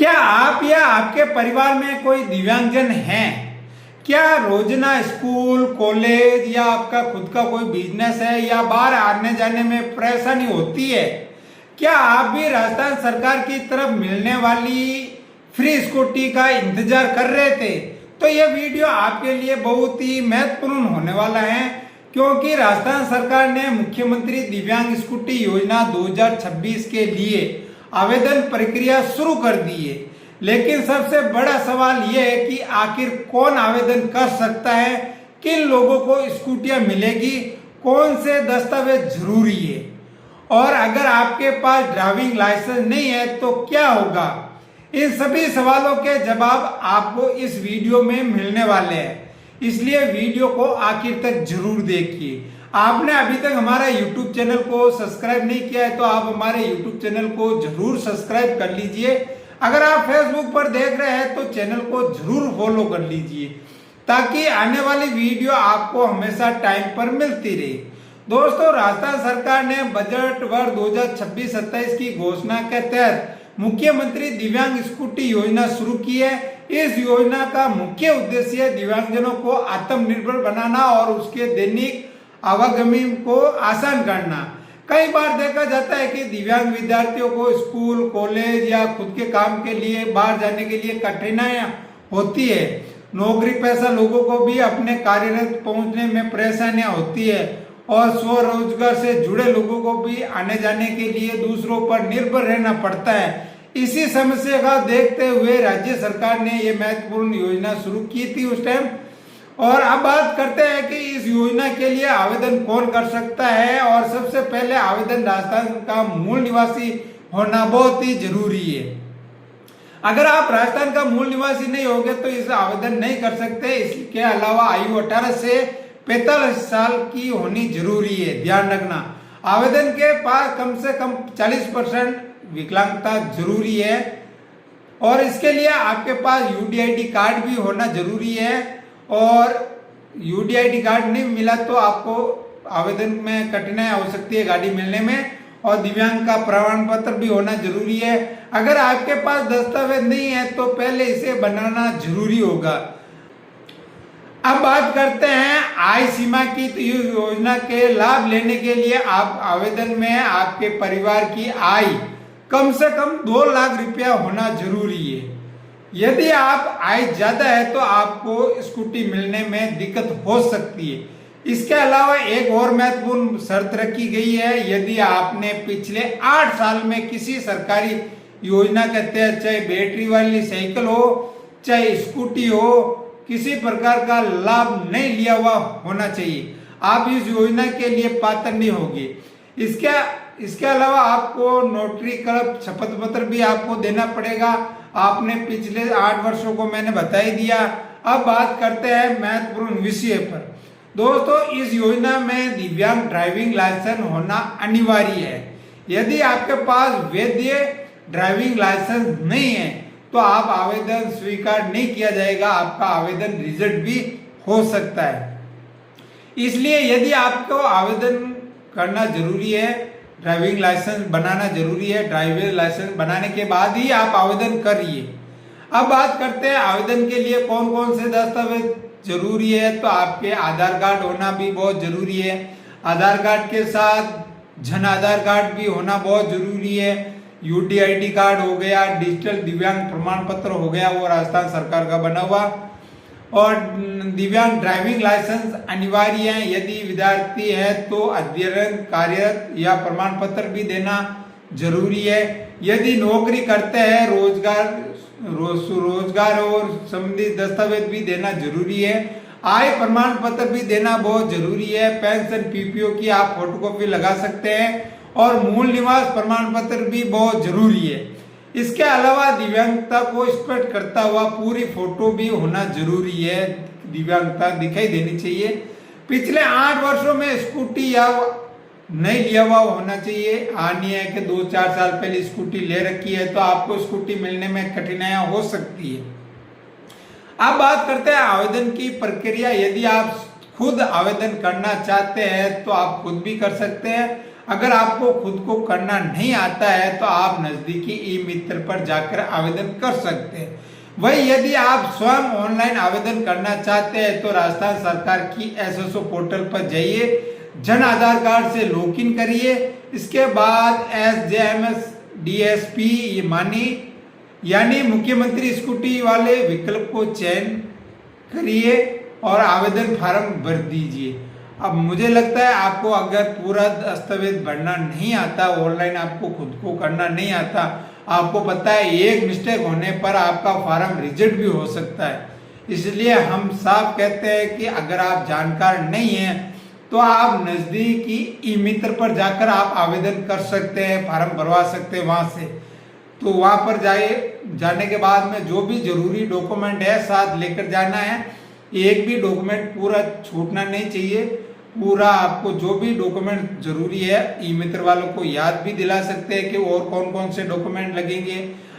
क्या आप या आपके परिवार में कोई दिव्यांगजन हैं? क्या रोजाना स्कूल, कॉलेज या आपका खुद का कोई बिजनेस है या बाहर आने जाने में परेशानी होती है? क्या आप भी राजस्थान सरकार की तरफ मिलने वाली फ्री स्कूटी का इंतजार कर रहे थे? तो यह वीडियो आपके लिए बहुत ही महत्वपूर्ण होने वाला है, क्योंकि राजस्थान सरकार ने मुख्यमंत्री दिव्यांग स्कूटी योजना 2026 के लिए आवेदन प्रक्रिया शुरू कर दी है। लेकिन सबसे बड़ा सवाल यह है कि आखिर कौन आवेदन कर सकता है, किन लोगों को स्कूटियां मिलेगी, कौन से दस्तावेज जरूरी है, और अगर आपके पास ड्राइविंग लाइसेंस नहीं है तो क्या होगा। इन सभी सवालों के जवाब आपको इस वीडियो में मिलने वाले हैं, इसलिए वीडियो को आखिर तक जरूर देखिए। आपने अभी तक हमारा YouTube चैनल को सब्सक्राइब नहीं किया है तो आप हमारे YouTube चैनल को जरूर सब्सक्राइब कर लीजिए। अगर आप Facebook पर देख रहे हैं तो चैनल को जरूर फॉलो कर लीजिए, ताकि आने वाली वीडियो आपको हमेशा टाइम पर मिलती रहे। दोस्तों, राजस्थान सरकार ने बजट वर्ष 2026-27 की घोषणा के तहत मुख्यमंत्री दिव्यांग स्कूटी योजना शुरू की है। इस योजना का मुख्य उद्देश्य दिव्यांगजनों को आत्मनिर्भर बनाना और उसके दैनिक आवागमन को आसान करना। कई बार देखा जाता है कि दिव्यांग विद्यार्थियों को स्कूल, कॉलेज या खुद के काम के लिए बाहर जाने के लिए कठिनाइयां होती है। नौकरी पेशा लोगों को भी अपने कार्यरत पहुंचने में परेशानियां होती है और स्वरोजगार से जुड़े लोगों को भी आने जाने के लिए दूसरों पर निर्भर रहना पड़ता है। इसी समस्या का देखते हुए राज्य सरकार ने यह महत्वपूर्ण योजना शुरू की थी उस टाइम। और अब बात करते हैं कि इस योजना के लिए आवेदन कौन कर सकता है। और सबसे पहले आवेदन राजस्थान का मूल निवासी होना बहुत ही जरूरी है। अगर आप राजस्थान का मूल निवासी नहीं होंगे तो इस आवेदन नहीं कर सकते। इसके अलावा आयु 18 से 45 साल की होनी जरूरी है, ध्यान रखना। आवेदन के पास कम से कम 40% विकलांगता जरूरी है और इसके लिए आपके पास यूडीआईडी कार्ड भी होना जरूरी है। और यूडीआईडी कार्ड नहीं मिला तो आपको आवेदन में कठिनाई हो सकती है गाड़ी मिलने में। और दिव्यांग का प्रमाण पत्र भी होना जरूरी है। अगर आपके पास दस्तावेज नहीं है तो पहले इसे बनाना जरूरी होगा। अब बात करते हैं आय सीमा की। तो इस योजना के लाभ लेने के लिए आप आवेदन में आपके परिवार की आय कम से कम 2 लाख रुपया होना जरूरी है। यदि आप आय ज्यादा है तो आपको स्कूटी मिलने में दिक्कत हो सकती है। इसके अलावा एक और महत्वपूर्ण शर्त रखी गई है। यदि आपने पिछले 8 साल में किसी सरकारी योजना के तहत, चाहे बैटरी वाली साइकिल हो चाहे स्कूटी हो, किसी प्रकार का लाभ नहीं लिया हुआ होना चाहिए, आप इस योजना के लिए पात्र नहीं होंगे। इसके अलावा आपको नोटरी क्लब शपथ पत्र भी आपको देना पड़ेगा। आपने पिछले 8 वर्षों को मैंने बता ही दिया। अब बात करते हैं महत्वपूर्ण विषय पर। दोस्तों, इस योजना में दिव्यांग ड्राइविंग लाइसेंस होना अनिवार्य है। यदि आपके पास वैध ड्राइविंग लाइसेंस नहीं है तो आप आवेदन स्वीकार नहीं किया जाएगा, आपका आवेदन रिजेक्ट भी हो सकता है। इसलिए यदि आपको आवेदन करना जरूरी है, ड्राइविंग लाइसेंस बनाना जरूरी है, ड्राइविंग लाइसेंस बनाने के बाद ही आप आवेदन करिए। अब बात करते हैं आवेदन के लिए कौन कौन से दस्तावेज जरूरी है। तो आपके आधार कार्ड होना भी बहुत जरूरी है। आधार कार्ड के साथ जन आधार कार्ड भी होना बहुत जरूरी है। यूडीआईडी कार्ड हो गया, डिजिटल दिव्यांग प्रमाण पत्र हो गया, वो राजस्थान सरकार का बना हुआ, और दिव्यांग ड्राइविंग लाइसेंस अनिवार्य है। यदि विद्यार्थी है तो अध्ययन कार्यरत या प्रमाण पत्र भी देना जरूरी है। यदि नौकरी करते हैं रोजगार और संबंधित दस्तावेज भी देना जरूरी है। आय प्रमाण पत्र भी देना बहुत जरूरी है। पेंशन पीपीओ की आप फोटोकॉपी लगा सकते हैं और मूल निवास प्रमाण पत्र भी बहुत जरूरी है। इसके अलावा दिव्यांगता को स्पष्ट करता हुआ पूरी फोटो भी होना जरूरी है। दिव्यांगता दिखाई देनी चाहिए। पिछले 8 वर्षों में स्कूटी या नहीं लिया हुआ होना चाहिए। हानि है कि 2-4 साल पहले स्कूटी ले रखी है तो आपको स्कूटी मिलने में कठिनाइयां हो सकती है। अब बात करते हैं आवेदन की प्रक्रिया। यदि आप खुद आवेदन करना चाहते हैं तो आप खुद भी कर सकते हैं। अगर आपको खुद को करना नहीं आता है तो आप नजदीकी ई मित्र पर जाकर आवेदन कर सकते हैं। वही यदि आप स्वयं ऑनलाइन आवेदन करना चाहते हैं तो राजस्थान सरकार की एसएसओ पोर्टल पर जाइए, जन आधार कार्ड से लॉगिन करिए। इसके बाद SJMS DSP मानी यानी मुख्यमंत्री स्कूटी वाले विकल्प को चयन करिए और आवेदन फार्म भर दीजिए। अब मुझे लगता है आपको अगर पूरा दस्तावेज भरना नहीं आता, ऑनलाइन आपको खुद को करना नहीं आता, आपको पता है एक मिस्टेक होने पर आपका फार्म रिजेक्ट भी हो सकता है। इसलिए हम साफ कहते हैं कि अगर आप जानकार नहीं हैं तो आप नजदीकी ई मित्र पर जाकर आप आवेदन कर सकते हैं, फार्म भरवा सकते हैं वहां से। तो वहां पर जाने के बाद में जो भी जरूरी डॉक्यूमेंट है साथ लेकर जाना है। एक भी डॉक्यूमेंट पूरा छूटना नहीं चाहिए। पूरा आपको जो भी डॉक्यूमेंट जरूरी है ई मित्र वालों को याद भी दिला सकते हैं कि और कौन कौन से डॉक्यूमेंट लगेंगे।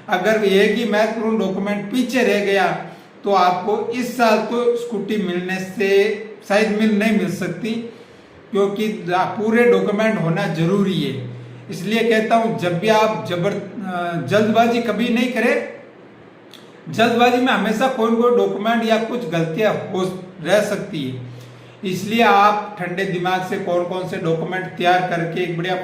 अगर एक ही महत्वपूर्ण डॉक्यूमेंट पीछे रह गया तो आपको इस साल तो स्कूटी मिलने से शायद नहीं मिल सकती, क्योंकि पूरे डॉक्यूमेंट होना जरूरी है। इसलिए कहता हूं जब भी आप जल्दबाजी कभी नहीं करें। जल्दबाजी में हमेशा कोई डॉक्यूमेंट या कुछ गलतियां हो रह सकती है। इसलिए आप ठंडे दिमाग से कौन कौन से डॉक्यूमेंट तैयार करके एक बढ़िया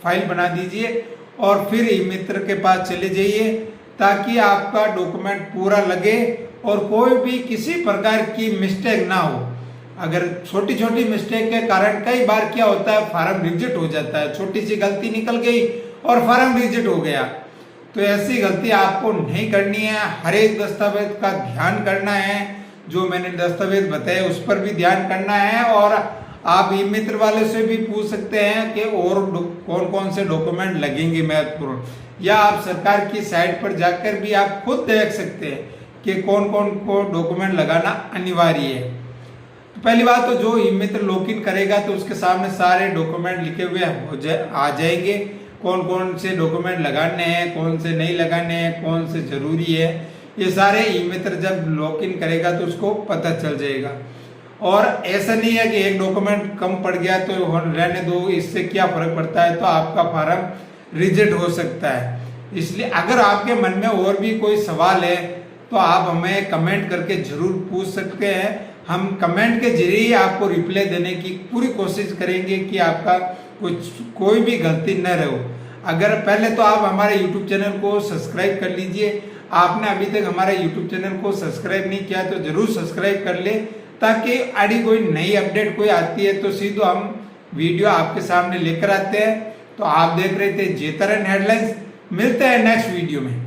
फाइल बना दीजिए और फिर ई मित्र के पास चले जाइए, ताकि आपका डॉक्यूमेंट पूरा लगे और कोई भी किसी प्रकार की मिस्टेक ना हो। अगर छोटी छोटी मिस्टेक के कारण कई बार क्या होता है, फार्म रिजेक्ट हो जाता है। छोटी सी गलती निकल गई और फार्म रिजेक्ट हो गया। तो ऐसी गलती आपको नहीं करनी है। हर एक दस्तावेज का ध्यान करना है, जो मैंने दस्तावेज बताए उस पर भी ध्यान करना है। और आप ई मित्र वाले से भी पूछ सकते हैं कि और कौन कौन से डॉक्यूमेंट लगेंगे महत्वपूर्ण, या आप सरकार की साइट पर जाकर भी आप खुद देख सकते हैं कि कौन कौन को डॉक्यूमेंट लगाना अनिवार्य है। तो पहली बात तो जो ई मित्र लॉगिन करेगा तो उसके सामने सारे डॉक्यूमेंट लिखे हुए आ जाएंगे, कौन कौन से डॉक्यूमेंट लगाने हैं, कौन से नहीं लगाने हैं, कौन से जरूरी है। ये सारे ई मित्र जब लॉगिन करेगा तो उसको पता चल जाएगा। और ऐसा नहीं है कि एक डॉक्यूमेंट कम पड़ गया तो रहने दो, इससे क्या फर्क पड़ता है, तो आपका फार्म रिजेक्ट हो सकता है। इसलिए अगर आपके मन में और भी कोई सवाल है तो आप हमें कमेंट करके जरूर पूछ सकते हैं। हम कमेंट के जरिए आपको रिप्लाई देने की पूरी कोशिश करेंगे कि आपका कोई भी गलती न रहे। अगर पहले तो आप हमारे YouTube चैनल को सब्सक्राइब कर लीजिए। आपने अभी तक हमारे YouTube चैनल को सब्सक्राइब नहीं किया तो जरूर सब्सक्राइब कर ले, ताकि आगे कोई नई अपडेट कोई आती है तो सीधे हम वीडियो आपके सामने लेकर आते हैं। तो आप देख रहे थे जेतरन हेडलाइंस। मिलते हैं नेक्स्ट वीडियो में।